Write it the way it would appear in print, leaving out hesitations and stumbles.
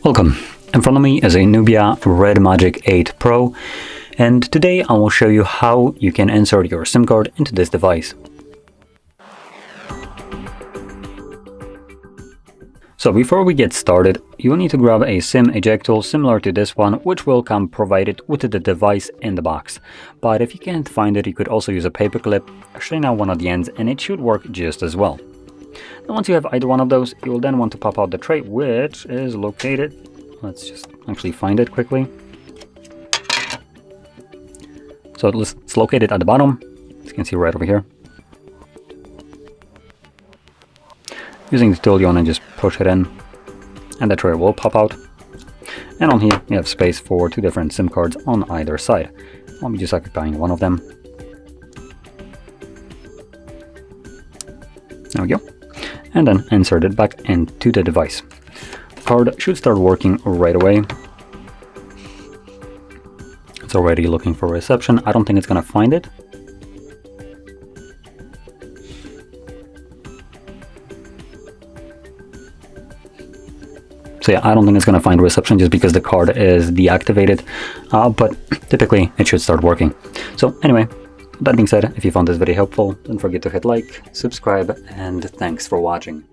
Welcome. In front of me is a Nubia Red Magic 8 Pro, and today I will show you how you can insert your SIM card into this device. So before we get started, you will need to grab a SIM eject tool similar to this one, which will come provided with the device in the box. But if you can't find it, you could also use a paper clip, straighten out one of the ends, and it should work just as well. Now once you have either one of those, you will then want to pop out the tray, which is located, let's just actually find it quickly. So it's located at the bottom, as you can see right over here. Using the tool, you want to just push it in, and the tray will pop out. And on here, you have space for two different SIM cards on either side. I'll be just occupying one of them. There we go. And then insert it back into the device. The card should start working right away. It's already looking for reception. I don't think it's going to find it. So yeah, I don't think it's going to find reception just because the card is deactivated, but typically it should start working. So anyway, that being said, if you found this video helpful, don't forget to hit like, subscribe, and thanks for watching.